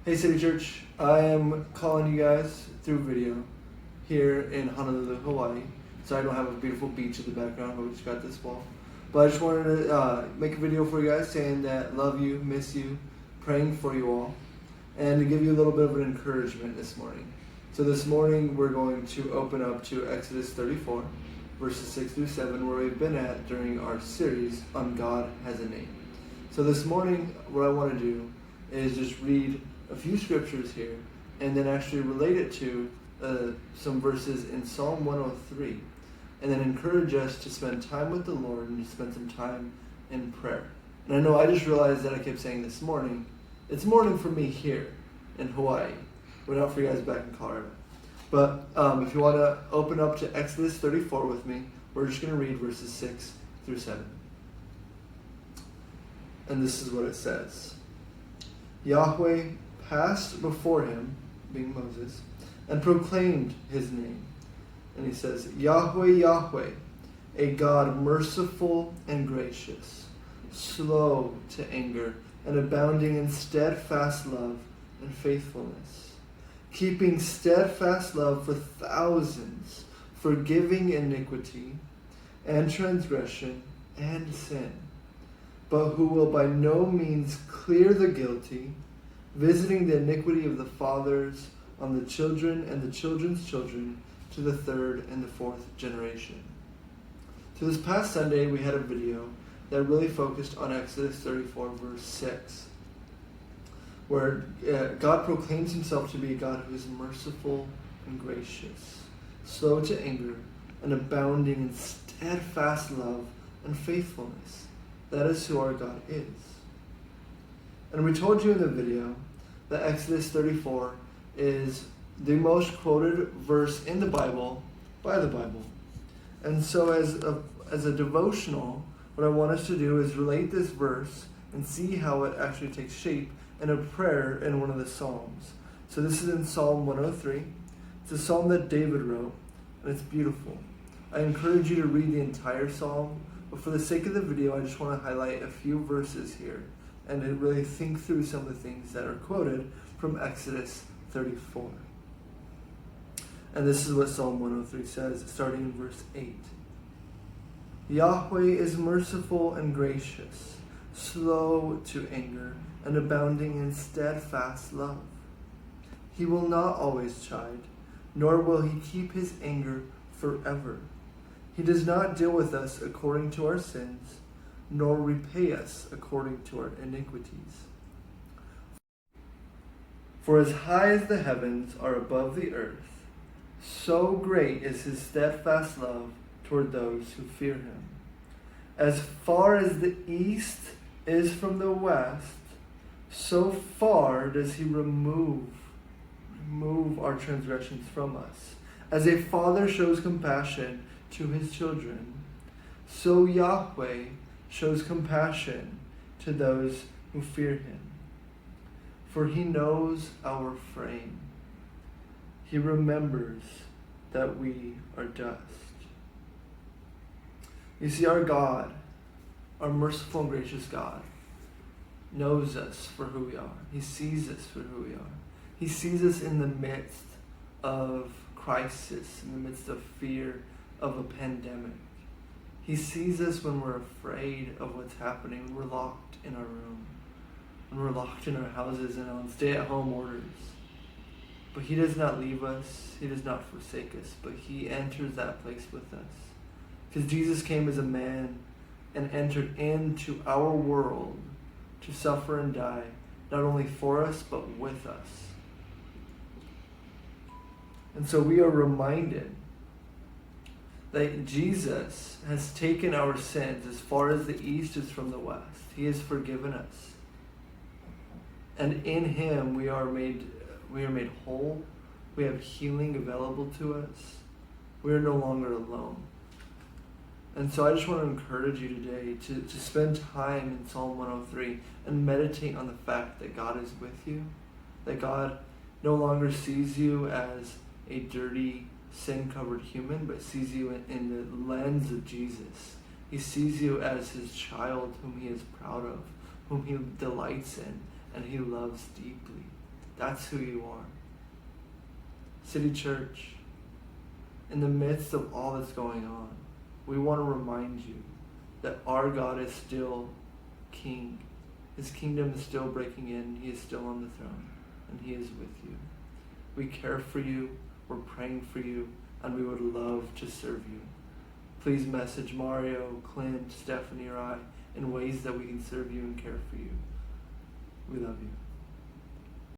Hey City Church, I am calling you guys through video here in Honolulu, Hawaii. So I don't have a beautiful beach in the background, but we just got this wall. But I just wanted to make a video for you guys saying that love you, miss you, praying for you all, and to give you a little bit of an encouragement this morning. So this morning we're going to open up to Exodus 34, verses 6 through 7, where we've been at during our series on God Has a Name. So this morning what I want to do is just read a few scriptures here and then actually relate it to some verses in Psalm 103 and then encourage us to spend time with the Lord and to spend some time in prayer. And I know I just realized that I kept saying this morning. It's morning for me here in Hawaii. We're not for you guys back in Colorado. But if you want to open up to Exodus 34 with me, we're just going to read verses 6 through 7. And this is what it says. Yahweh passed before him, being Moses, and proclaimed his name. And he says, Yahweh, Yahweh, a God merciful and gracious, slow to anger, and abounding in steadfast love and faithfulness, keeping steadfast love for thousands, forgiving iniquity and transgression and sin, but who will by no means clear the guilty, visiting the iniquity of the fathers on the children and the children's children to the third and the fourth generation. So this past Sunday we had a video that really focused on Exodus 34 verse 6, where God proclaims himself to be a God who is merciful and gracious, slow to anger, and abounding in steadfast love and faithfulness. That is who our God is. And we told you in the video that Exodus 34 is the most quoted verse in the Bible by the Bible. And so as a devotional, what I want us to do is relate this verse and see how it actually takes shape in a prayer in one of the Psalms. So this is in Psalm 103. It's a psalm that David wrote, and it's beautiful. I encourage you to read the entire psalm, but for the sake of the video, I just want to highlight a few verses here and to really think through some of the things that are quoted from Exodus 34. And this is what Psalm 103 says, starting in verse 8. Yahweh is merciful and gracious, slow to anger, and abounding in steadfast love. He will not always chide, nor will he keep his anger forever. He does not deal with us according to our sins, nor repay us according to our iniquities. For as high as the heavens are above the earth, so great is his steadfast love toward those who fear him. As far as the east is from the west, so far does he remove our transgressions from us. As a father shows compassion to his children, so Yahweh shows compassion to those who fear him. For he knows our frame. He remembers that we are dust. You see, our God, our merciful and gracious God, knows us for who we are. He sees us for who we are. He sees us in the midst of crisis, in the midst of fear, of a pandemic. He sees us when we're afraid of what's happening, when we're locked in our room, when we're locked in our houses and on stay-at-home orders. But he does not leave us, he does not forsake us, but he enters that place with us. Because Jesus came as a man and entered into our world to suffer and die, not only for us, but with us. And so we are reminded that Jesus has taken our sins as far as the east is from the west. He has forgiven us. And in him we are made whole. We have healing available to us. We are no longer alone. And so I just want to encourage you today to spend time in Psalm 103 and meditate on the fact that God is with you, that God no longer sees you as a dirty, sin-covered human, but sees you in the lens of Jesus. He sees you as his child whom he is proud of, whom he delights in, and he loves deeply. That's who you are. City Church, in the midst of all that's going on, we want to remind you that our God is still King. His kingdom is still breaking in. He is still on the throne, and He is with you. We care for you. We're praying for you, and we would love to serve you. Please message Mario, Clint, Stephanie, or I in ways that we can serve you and care for you. We love you.